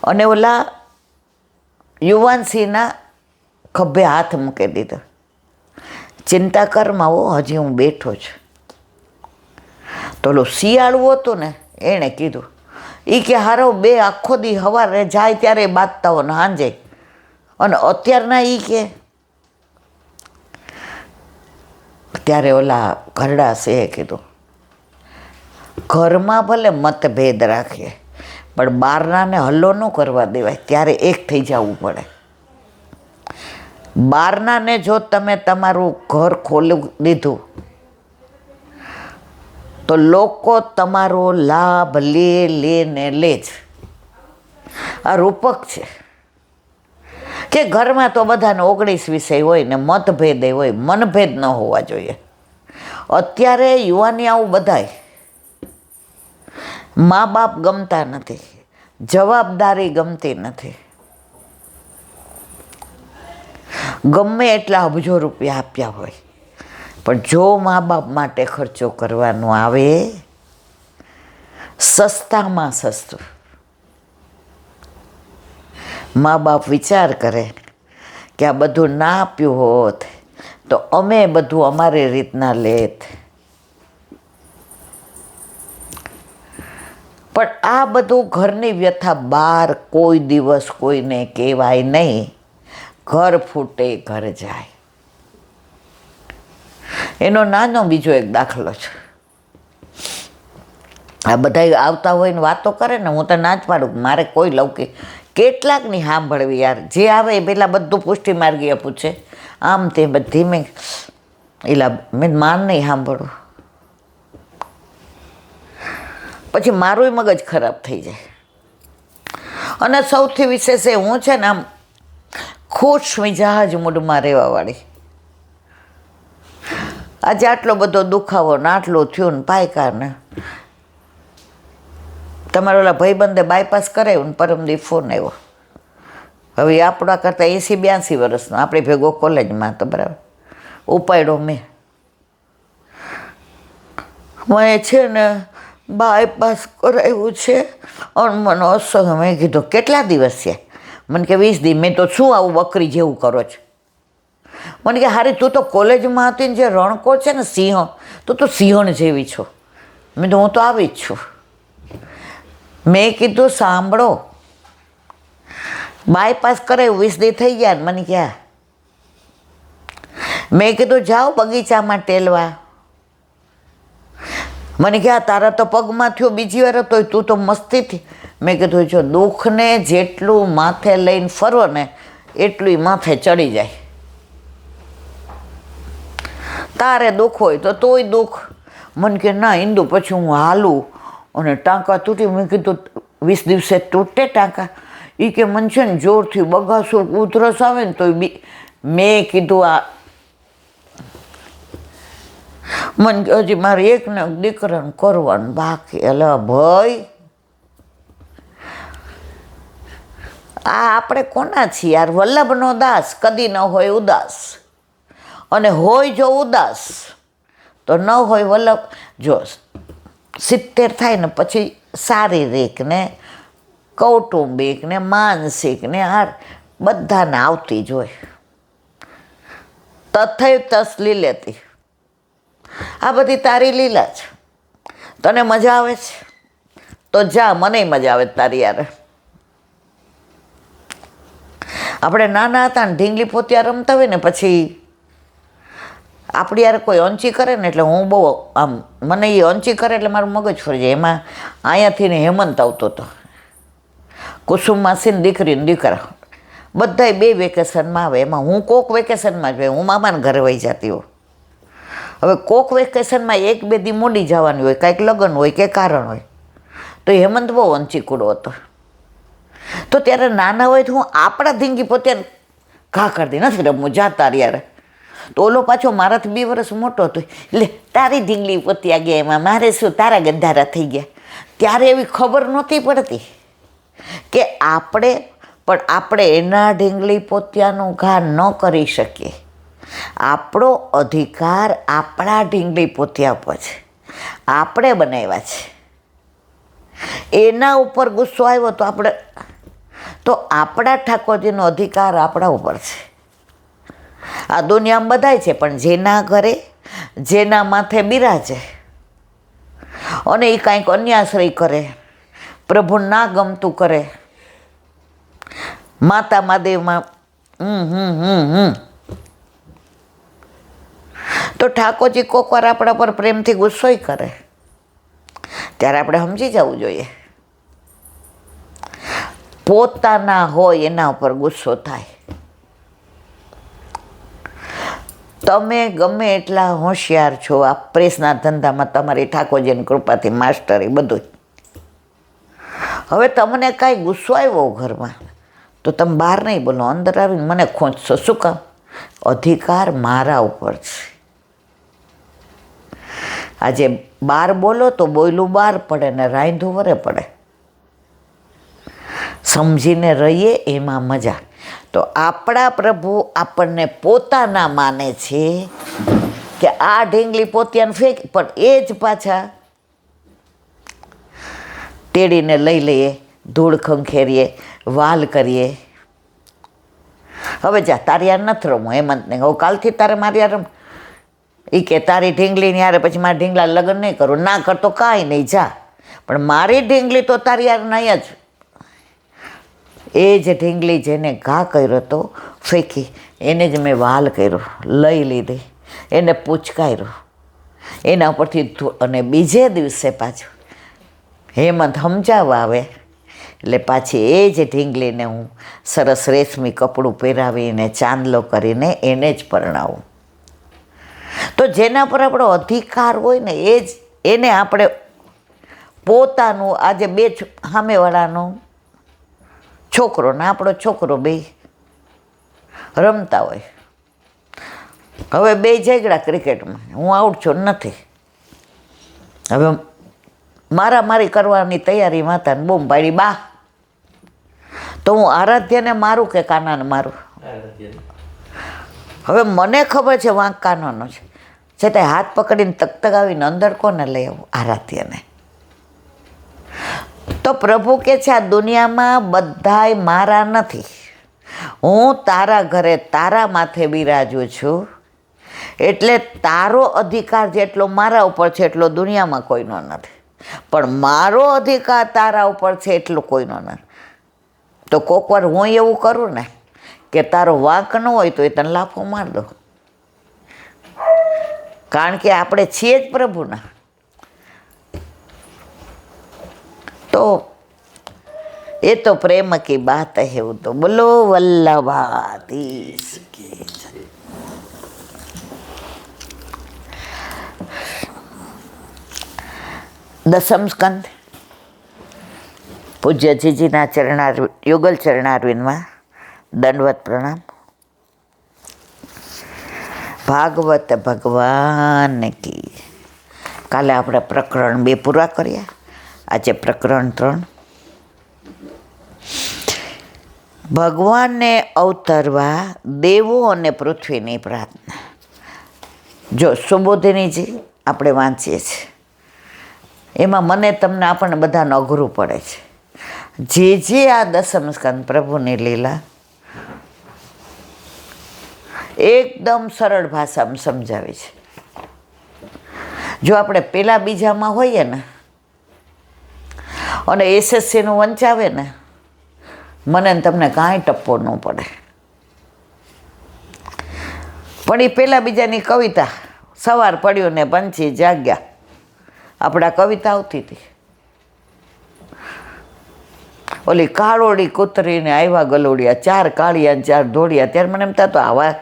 અને ઓલા યુવાનસિંહના ખભે હાથ મૂકી દીધો. ચિંતા કરમાં હજી હું બેઠો છું. તો ઓલો શિયાળું હતું ને એણે કીધું, એ કે હારો બે આખો દી સવારે જાય ત્યારે બાંધતા હો ને સાંજે, અને અત્યારના એ કે. ત્યારે ઓલા ઘરડા છે કીધું, ઘરમાં ભલે મતભેદ રાખીએ પણ બહારનાને હલ્લો ન કરવા દેવાય, ત્યારે એક થઈ જવું પડે. બહારનાને જો તમે તમારું ઘર ખોલી દીધું તો લોકો તમારો લાભ લે ને લે જ. આ રૂપક છે કે ઘરમાં તો બધાને 19 વિષય હોય ને મતભેદ હોય, મનભેદ ન હોવા જોઈએ. અત્યારે યુવાની આવું બધાય મા બાપ ગમતા નથી, જવાબદારી ગમતી નથી. ગમે એટલા અબજો રૂપિયા આપ્યા હોય પણ જો મા બાપ માટે ખર્ચો કરવાનો આવે, સસ્તામાં સસ્તું, મા બાપ વિચાર કરે કે આ બધું ના આપ્યું હોત તો અમે બધું અમારી રીતના લેત. પણ આ બધું ઘરની વ્યથા બહાર કોઈ દિવસ કોઈને કહેવાય નહીં. ઘર ફૂટે ઘર જાય. એનો નાનો બીજો એક દાખલો છે. આ બધા આવતા હોય ને વાતો કરે ને, હું તો ના જ પાડું, મારે કોઈ લૌકિક કેટલાકની સાંભળવી યાર. જે આવે એ પહેલાં બધું પુષ્ટિ માર્ગીય પૂછે, આમ તે બધી મેં એલા મેં માન નહીં સાંભળવું, પછી મારું મગજ ખરાબ થઈ જાય. અને સૌથી વિશેષ એ હું છે ને આમ ખુશ મિજાજ મૂડમાં રહેવાવાળી. આજે આટલો બધો દુખાવો ને આટલું થયું ને પાયકાર ને, તમારા ઓલા ભાઈબંધે બાયપાસ કરાવ્યું ને પરમદી ફોન આવ્યો. હવે આપણા કરતાં 80-82 વર્ષનો, આપણે ભેગો કોલેજમાં તો બરાબર. ઉપાડ્યો મેં છે ને બાયપાસ કરાવ્યું છે અને મને અસહ્ય. મેં કીધું કેટલા દિવસ છે? મને કે 20 દી. મેં તો શું આવું બકરી જેવું કરો છો? મને કે હારી તું તો કોલેજમાં હતી ને જે રણકો છે ને સિંહ, તું સિંહણ જેવી છો. મેં તો હું તો આવી જ છું. મેં કીધું સાંભળો, બાયપાસ કરાયું 20 દી થઈ ગયા. મને ક્યાં, મેં કીધું જાઓ બગીચામાં ટેલવા. મને ક્યાં તારા તો પગમાં થયો બીજી વાર હતો, તું તો મસ્તીથી. મેં કીધું જો દુઃખને જેટલું માથે લઈને ફરો ને એટલું માથે ચડી જાય. તારે દુઃખ હોય તો તોય દુઃખ. મને કે ના ઈંદુ પછી હું હાલું અને ટાંકા તૂટી. મેં કીધું 20 દિવસે તૂટે ટાંકા? એ કે મને છે ને જોરથી બગાસુર ઉધરસ આવે ને તો મેં કીધું આ મને હજી મારે એકને દીકરાને કરવાનું બાકી. એટલે ભાઈ આ આપણે કોના છીએ યાર? વલ્લભનો દાસ કદી ન હોય ઉદાસ, અને હોય જો ઉદાસ તો ન હોય વલ્લભ. જો 70 થાય ને પછી શારીરિક ને કૌટુંબિક ને માનસિક ને હાર બધાને આવતી જ હોય. તથૈ તસ લીલેતી. આ બધી તારી લીલા છે. તને મજા આવે છે તો જા, મને મજા આવે તારી યાર. આપણે નાના હતા ને ઢીંગલી પોતિયા રમતા હોય ને, પછી આપણી યાર કોઈ અંચી કરે ને એટલે હું બહુ આમ, મને એ અંચી કરે એટલે મારું મગજ ફરી જાય. એમાં અહીંયાથી ને હેમંત આવતો હતો, કુસુમ માસીને દીકરી ને દીકરા બધાય 2 વેકેશનમાં આવે. એમાં હું કોક વેકેશનમાં જ હોય, હું મામાને ઘરે વહી જતી હોઉં. હવે કોક વેકેશનમાં 1-2 દી મોડી જવાની હોય, કાંઈક લગ્ન હોય કે કારણ હોય. તો હેમંત બહુ અંચીકૂડો હતો. તો ત્યારે નાના હોય તો હું આપણા ધીંગી પોતે ઘા કરતી, નથી રમવું જા તારી યાર. તો ઓલો પાછો મારાથી 2 વર્ષ મોટો હતો, એટલે તારી ઢીંગલી પોતિયા ગયા એમાં મારે શું, તારા ગંધારા થઈ ગયા. ત્યારે એવી ખબર નહોતી પડતી કે આપણે એના ઢીંગલી પોતિયાનું ઘા ન કરી શકીએ. આપણો અધિકાર આપણા ઢીંગલી પોતિયા પર છે, આપણે બનાવ્યા છે. એના ઉપર ગુસ્સો આવ્યો તો આપણે તો આપણા ઠાકોરજીનો અધિકાર આપણા ઉપર છે. આ દુનિયામાં બધાય છે, પણ જેના ઘરે જેના માથે બિરાજે અને એ કાંઈક અન્યાશ્રય કરે, પ્રભુ ના ગમતું કરે, માતા મહાદેવમાં તો ઠાકોરજી કોક વાર આપણા પર પ્રેમથી ગુસ્સોય કરે, ત્યારે આપણે સમજી જવું જોઈએ. પોતાના હોય એના ઉપર ગુસ્સો થાય. તમે ગમે એટલા હોશિયાર છો, આ પ્રેસના ધંધામાં તમારી ઠાકોરજીની કૃપાથી માસ્ટરી બધું. હવે તમને કાંઈ ગુસ્સો આવ્યો ઘરમાં તો તમે બહાર નહીં બોલો, અંદર આવીને મને ખોંચશો. શું કામ? અધિકાર મારા ઉપર છે. આજે બહાર બોલો તો બોયલું બહાર પડે ને રાંધું વરે પડે. સમજીને રહીએ એમાં મજા. તો આપણા પ્રભુ આપણને પોતાના માને છે કે આ ઢીંગલી પોતિયાને ફેંક, પણ એ જ પાછા તેડીને લઈ લઈએ, ધૂળ ખંખેરીએ, વાલ કરીએ. હવે જા તારી યાર નથી રમવું હેમંતને, હવે કાલથી તારે મારી યાર રમ. એ કે તારી ઢીંગલીની યારે પછી મારા ઢીંગલા લગ્ન નહીં કરું. ના કરતો કાંઈ નહીં, જા, પણ મારી ઢીંગલી તો તારી યાર નહીં જ. એ જ ઢીંગલી જેને ઘા કર્યો તો ફેંકી, એને જ મેં વાલ કર્યો, લઈ લીધી, એને પૂચકાર્યો, એના ઉપરથી. અને બીજે દિવસે પાછું હેમંત સમજાવવા આવે એટલે પાછી એ જ ઢીંગલીને હું સરસ રેશમી કપડું પહેરાવીને ચાંદલો કરીને એને જ પરણાવું. તો જેના પર આપણો અધિકાર હોય ને એ જ એને આપણે પોતાનું. આજે બે સામેવાળાનો છોકરો ને આપણો છોકરો બે રમતા હોય, હવે બે ઝઘડા ક્રિકેટમાં, હું આઉટ છું નથી, હવે મારામારી કરવાની તૈયારી માતાને બૂમ પાડી બા, તો હું આરાધ્યને મારું કે કાનાને મારું? હવે મને ખબર છે વાંક કાનાનો છે, છતાંય હાથ પકડીને તકતગાવીને અંદર કોને લઈ આવું? આરાધ્યને. તો પ્રભુ કે છે આ દુનિયામાં બધાય મારા નથી, હું તારા ઘરે તારા માથે બિરાજું છું, એટલે તારો અધિકાર જેટલો મારા ઉપર છે એટલો દુનિયામાં કોઈનો નથી, પણ મારો અધિકાર તારા ઉપર છે એટલો કોઈનો નથી. તો કોક વાર હું એવું કરું ને કે તારો વાંક ન હોય તો એ તને લાફો માર દો, કારણ કે આપણે છીએ જ પ્રભુના. તો એ તો પ્રેમ કી બાત હે. એવું તો બોલો વલ્લભાધીશ કી જય. દસમ સ્કંદ પૂજ્ય જીજીના યુગલ ચરણારવિંદમાં દંડવત પ્રણામ. ભાગવત ભગવાન કી. કાલે આપણે પ્રકરણ 2 પૂરા કર્યા, આજે પ્રકરણ 3. ભગવાનને અવતરવા દેવો અને પૃથ્વીની પ્રાર્થના. જો સુબોધિનીજી આપણે વાંચીએ છીએ, એમાં મને તમને આપણને બધાને અઘરું પડે છે. જે આ દસમ સ્કંદ પ્રભુની લીલા એકદમ સરળ ભાષામાં સમજાવે છે. જો આપણે પેલા બીજામાં હોઈએ ને અને એસએસસીનું વંચાવે ને, મને તમને કાંઈ ટપ્પો ન પડે. પણ એ પેલા બીજાની કવિતા, સવાર પડ્યું ને પંછી જાગ્યા, આપણા કવિતા આવતી હતી. ઓલી કાળોડી કૂતરીને આવ્યા ગલોડિયા, 4 કાળિયા 4 ધોળિયા. ત્યારે મને એમ થતું આવા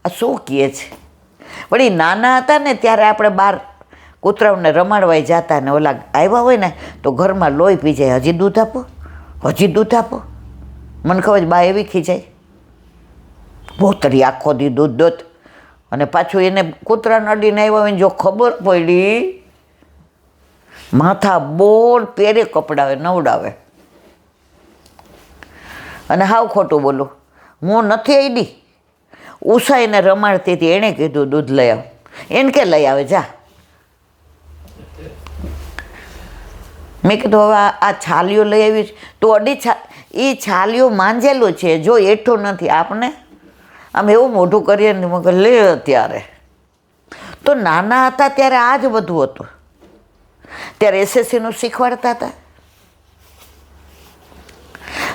આ શું કહે છે. પણ એ નાના હતા ને ત્યારે આપણે બહાર કૂતરાઓને રમાડવાઈ જતા ને ઓલા આવ્યા હોય ને તો ઘરમાં લોહી પી જાય, હજી દૂધ આપો, હજી દૂધ આપો. મને ખબર છે બા એવી ખીજાય, ભોતરી આખો દી દૂધ દોત. અને પાછું એને કૂતરાને અડીને આવ્યા હોય જો ખબર પડી, માથા બોલ પહેરે કપડાવે નવડાવે. અને હાવ ખોટું બોલું, હું નથી આઈડી, ઉષાઈને રમાડતી હતી, એણે કીધું દૂધ લઈ આવ. એને કે લઈ આવે જા. મેં કીધું હવે આ છાલીઓ લઈ આવી તું અડી એ છાલિયું માંજેલું છે, જો એઠું નથી. આપણે આમ એવું મોઢું કરીએ ને મગર લે ત્યારે. તો નાના હતા ત્યારે આ જ બધું હતું. ત્યારે એસએસસીનું શીખવાડતા હતા.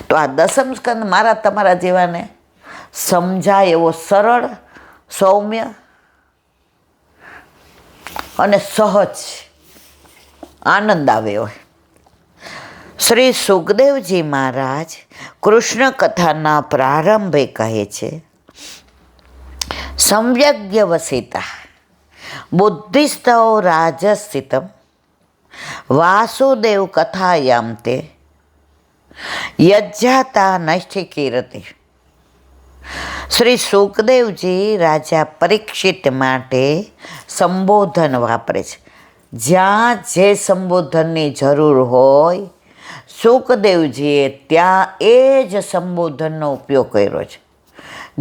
તો આ દસમ સ્કંદ મારા તમારા જેવાને સમજાય એવો સરળ, સૌમ્ય અને સહજ, આનંદ આવે હોય. શ્રી સુખદેવજી મહારાજ કૃષ્ણ કથાના પ્રારંભે કહે છે, સમ્યગ્યવસિતા બુદ્ધિસ્તૌ રાજસ્થિતમ વાસુદેવ કથાયામ તે યજ્જાતા નૈષ્ઠિકીરતિ. શ્રી સુખદેવજી રાજા પરીક્ષિત માટે સંબોધન વાપરે છે. જ્યાં જે સંબોધનની જરૂર હોય સુખદેવજીએ ત્યાં એ જ સંબોધનનો ઉપયોગ કર્યો છે.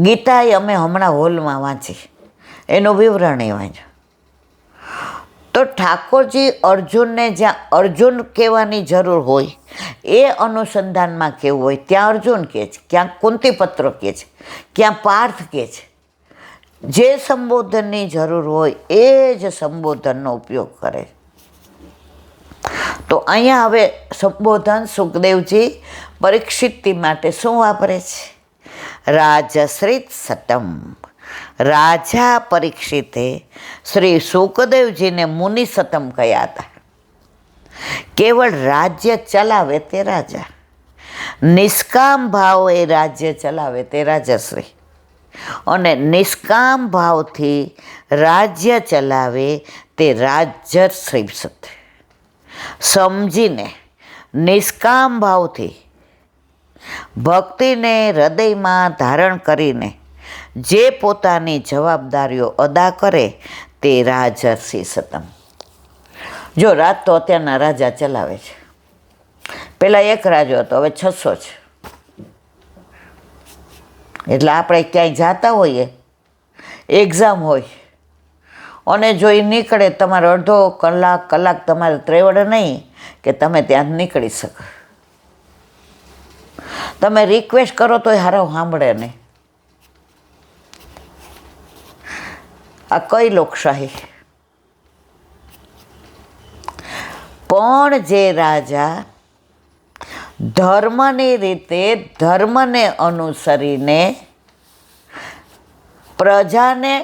ગીતાએ અમે હમણાં હોલમાં વાંચી, એનું વિવરણ એ વાંચ્યું. તો ઠાકોરજી અર્જુનને જ્યાં અર્જુન કહેવાની જરૂર હોય એ અનુસંધાનમાં કેવું હોય ત્યાં અર્જુન કહે છે, ક્યાંક કુંતીપત્ર કહે છે, ક્યાં પાર્થ કહે છે. જે સંબોધનની જરૂર હોય એ જ સંબોધનનો ઉપયોગ કરે. તો અહીંયા હવે સંબોધન સુખદેવજી પરીક્ષિત માટે શું વાપરે છે? રાજશ્રિત સતમ. રાજા પરીક્ષિતે શ્રી સુખદેવજીને મુનિ સતમ કહ્યા હતા. કેવળ રાજ્ય ચલાવે તે રાજા, નિષ્કામ ભાવ એ રાજ્ય ચલાવે તે રાજશ્રી, અને નિષ્કામ ભાવથી રાજ્ય ચલાવે તે રાજશ્રી. સમજીને નિષ્કામ ભાવથી ભક્તિને હૃદયમાં ધારણ કરીને જે પોતાની જવાબદારીઓ અદા કરે તે રાજર્ષિ સતમ. જો રાજ તો અત્યારના રાજા ચલાવે છે. પહેલાં એક રાજો હતો, હવે 600 છે. એટલે આપણે ક્યાંય જતા હોઈએ, એક્ઝામ હોય અને જો એ નીકળે તમારે અડધો કલાક તમારે ત્રેવડે નહીં કે તમે ત્યાં નીકળી શકો. તમે રિક્વેસ્ટ કરો તો એ હારાવ સાંભળે નહીં. આ કઈ લોકશાહી? પણ જે રાજા ધર્મની રીતે ધર્મને અનુસરીને પ્રજાને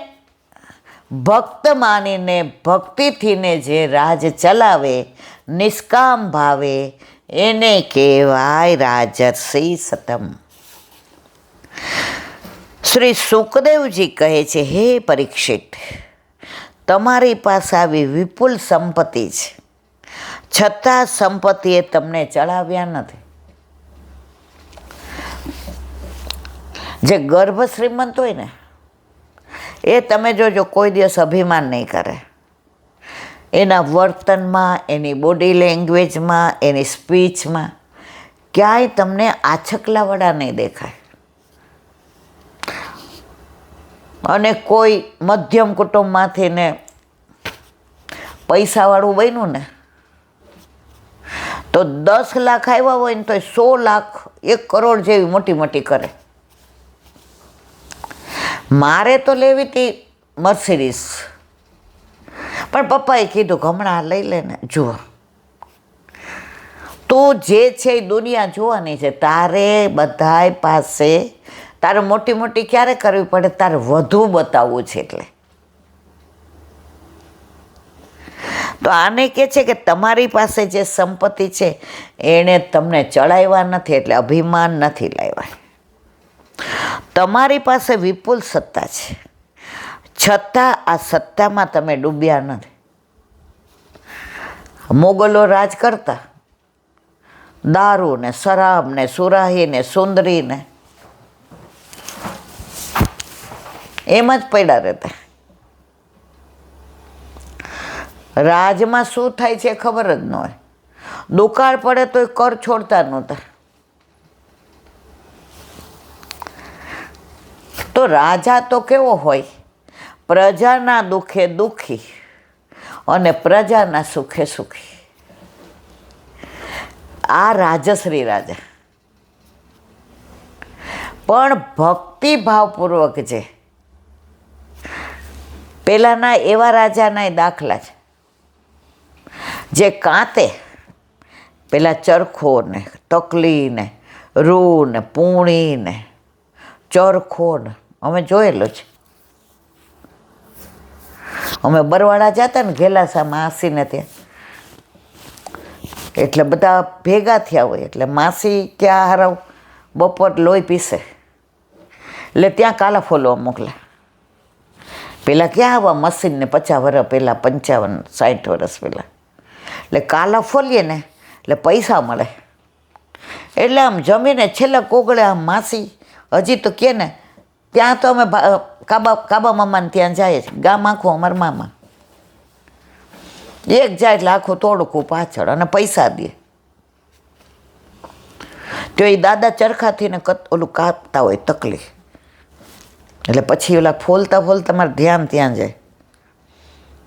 ભક્ત માનીને ભક્તિથીને જે રાજ ચલાવે નિષ્કામ ભાવે એને કહેવાય રાજર્ષિ સતમ. શ્રી સુખદેવજી કહે છે, હે પરીક્ષિત, તમારી પાસે આવી વિપુલ સંપત્તિ છે, છતાં સંપત્તિએ તમને ચડાવ્યા નથી. જે ગર્ભ શ્રીમંત હોય ને એ તમે જોજો કોઈ દિવસ અભિમાન નહીં કરે. એના વર્તનમાં, એની બોડી લેંગ્વેજમાં, એની સ્પીચમાં ક્યાંય તમને આછકલાવાળા નહીં દેખાય. અને કોઈ મધ્યમ કુટુંબમાંથી ને પૈસાવાળું બન્યું ને તો 10 લાખ આવ્યા હોય ને તો 100 લાખ 1 કરોડ જેવી મોટી મોટી કરે. મારે તો લેવી હતી મર્સિડીઝ, પણ પપ્પાએ કીધું કે હમણાં લઈ લે ને. જુઓ, તું જે છે એ દુનિયા જોવાની છે. તારે બધાય પાસે તારે મોટી મોટી ક્યારે કરવી પડે? તારે વધુ બતાવવું છે એટલે. તો આને કહે છે કે તમારી પાસે જે સંપત્તિ છે એણે તમને ચડાવ્યા નથી, એટલે અભિમાન નથી લાવ્યા. તમારી પાસે વિપુલ સત્તા છે, છતાં આ સત્તામાં તમે ડૂબ્યા નથી. મોગલો રાજ કરતા, દારૂ ને શરાબ ને સુરાહી ને સુંદરી ને એમ જ પડ્યા રહેતા. રાજમાં શું થાય છે ખબર જ ન હોય. દુકાળ પડે તો કર છોડતા નહોતા. તો રાજા તો કેવો હોય? પ્રજાના દુઃખે દુઃખી અને પ્રજાના સુખે સુખી. આ રાજશ્રી રાજા. પણ ભક્તિભાવપૂર્વક જે પહેલાંના એવા રાજાના દાખલા છે જે કાંતે પેલા ચરખો ને તકલી ને રૂ ને પૂણી ને ચરખો ને અમે જોયેલો છે. અમે બરવાડા જતા ને ઘેલાસા માસીને ત્યાં, એટલે બધા ભેગા થયા હોય એટલે માસી ક્યાં હારાવ બપોર લોહી પીસે એટલે ત્યાં કાલા ફોલવા મોકલે. પહેલાં ક્યાં આવા મશીનને 50 વર્ષ પહેલાં 55-60 વર્ષ પહેલાં એટલે કાલા ફોલીએ ને એટલે પૈસા મળે. એટલે આમ જમીને છેલ્લા કોગળે આમ માસી હજી તો કે ને ત્યાં તો અમે કાબા મામાને ત્યાં જાય છે. ગામ આખું અમારા મામા એક જાય એટલે આખું તોડકું પાછળ અને પૈસા દે. તો એ દાદા ચરખાથી ને ઓલું કાપતા હોય તકલી, એટલે પછી ઓલા ફોલતા ફોલતા મારે ધ્યાન ત્યાં જાય.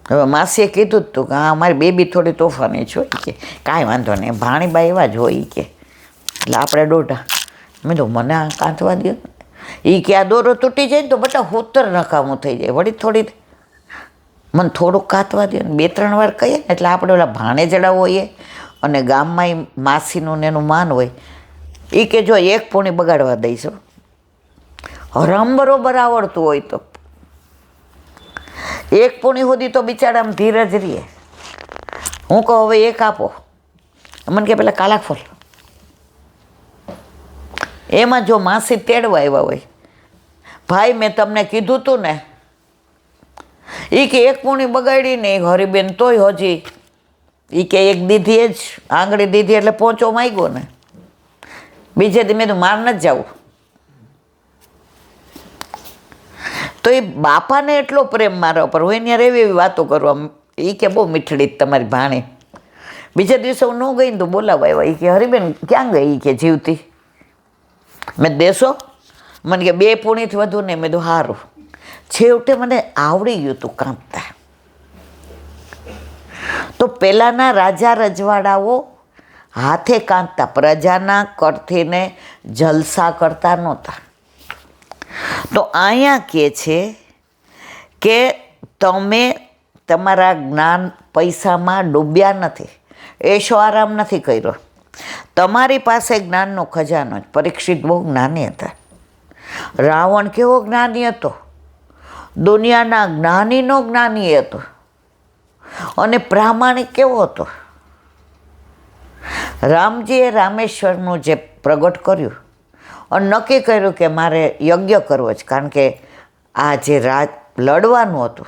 હવે માસીએ કીધું જ તું કે હા મારી બેબી થોડી તોફાની છે કે કાંઈ વાંધો નહીં, ભાણીબા એવા જ હોય કે. એટલે આપણે દોઢા મેં તો મને આ કાંતવા દો. એ કે આ દોરો તૂટી જાય ને તો બટા હોતર નકામું થઈ જાય, વળી થોડી મને થોડુંક કાંતવા દો ને 2-3 વાર કહીએ ને એટલે આપણે ઓલા ભાણેજડા હોઈએ અને ગામમાં એ માસીનું ને એનું માન હોય. એ કે જો એક પૂણી બગાડવા દઈશું, હરામ બરોબર આવડતું હોય તો એક પૂણી સુધી તો બિચારા આમ ધીરજ રહીએ. હું કહું હવે એક આપો, મને કે પેલા કાલા ફોલ. એમાં જો માસી તેડવા આવ્યા હોય, ભાઈ મેં તમને કીધું તું ને, એ કે એક પૂણી બગાડી ને હરીબેન તોય હજી એ કે એક દીધી જ આંગળી દીધી એટલે પોંચો માગ્યો ને, બીજે દી મેં તો માર નથી જવું. તો એ બાપાને એટલો પ્રેમ મારા પર હોય ત્યાં એવી એવી વાતો કરવા. એ કે બહુ મીઠડી તમારી ભાણી. બીજા દિવસે હું ન ગઈ ને તો બોલાવા આવ્યા. એ કે હરીબેન ક્યાં ગઈ? એ કે જીવતી. મેં દેશો મને કે 2 પૂણીથી વધુ ને. મેં તો સારું. છેવટે મને આવડી ગયું તું કાંપતા. તો પહેલાંના રાજા રજવાડાઓ હાથે કાંતતા, પ્રજાના કરથીને જલસા કરતા નહોતા. તો અહીંયા કહે છે કે તમે તમારા જ્ઞાન પૈસામાં ડૂબ્યા નથી, એશો આરામ નથી કર્યો. તમારી પાસે જ્ઞાનનો ખજાનો જ. પરીક્ષિત બહુ જ્ઞાની હતા. રાવણ કેવો જ્ઞાની હતો, દુનિયાના જ્ઞાનીનો જ્ઞાની હતો. અને પ્રામાણિક કેવો હતો. રામજીએ રામેશ્વરનું જે પ્રગટ કર્યું અને નક્કી કર્યું કે મારે યજ્ઞ કરવો જ, કારણ કે આ જે રાજ લડવાનું હતું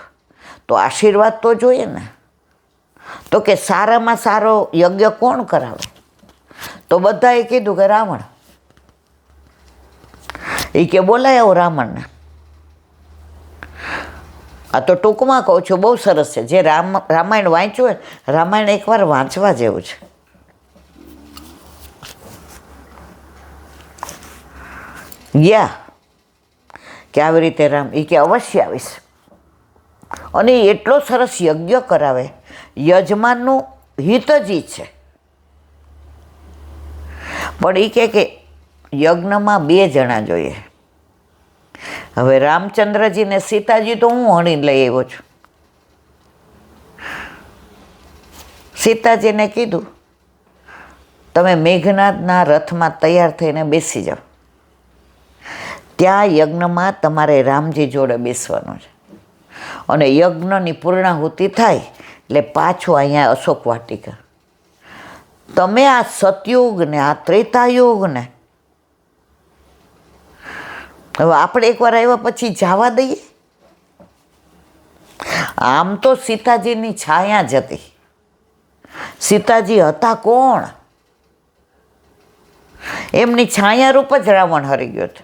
તો આશીર્વાદ તો જોઈએ ને. તો કે સારામાં સારો યજ્ઞ કોણ કરાવે? તો બધાએ કીધું કે રાવણ. એ કે બોલાય આવો રાવણને. આ તો ટૂંકમાં કહું છું, બહુ સરસ છે. જે રામાયણ વાંચ્યું હોય, રામાયણ એકવાર વાંચવા જેવું છે. ગયા કે આવી રીતે રામ, એ કે અવશ્ય આવીશ. અને એટલો સરસ યજ્ઞ કરાવે, યજમાનનું હિત જ છે. પણ એ કે યજ્ઞમાં 2 જણા જોઈએ. હવે રામચંદ્રજી ને સીતાજી તો હું હણીને લઈ આવ્યો છું. સીતાજીને કીધું તમે મેઘનાદના રથમાં તૈયાર થઈને બેસી જાઓ. ત્યાં યજ્ઞમાં તમારે રામજી જોડે બેસવાનું છે. અને યજ્ઞની પૂર્ણાહુતિ થાય એટલે પાછું અહીંયા અશોક વાટિકા. તમે આ સતયુગ ને આ ત્રેતાયુગ ને હવે આપણે એકવાર આવ્યા પછી જવા દઈએ? આમ તો સીતાજીની છાયા જ હતી. સીતાજી હતા કોણ? એમની છાયા રૂપ જ રાવણ હરી ગયો હતો.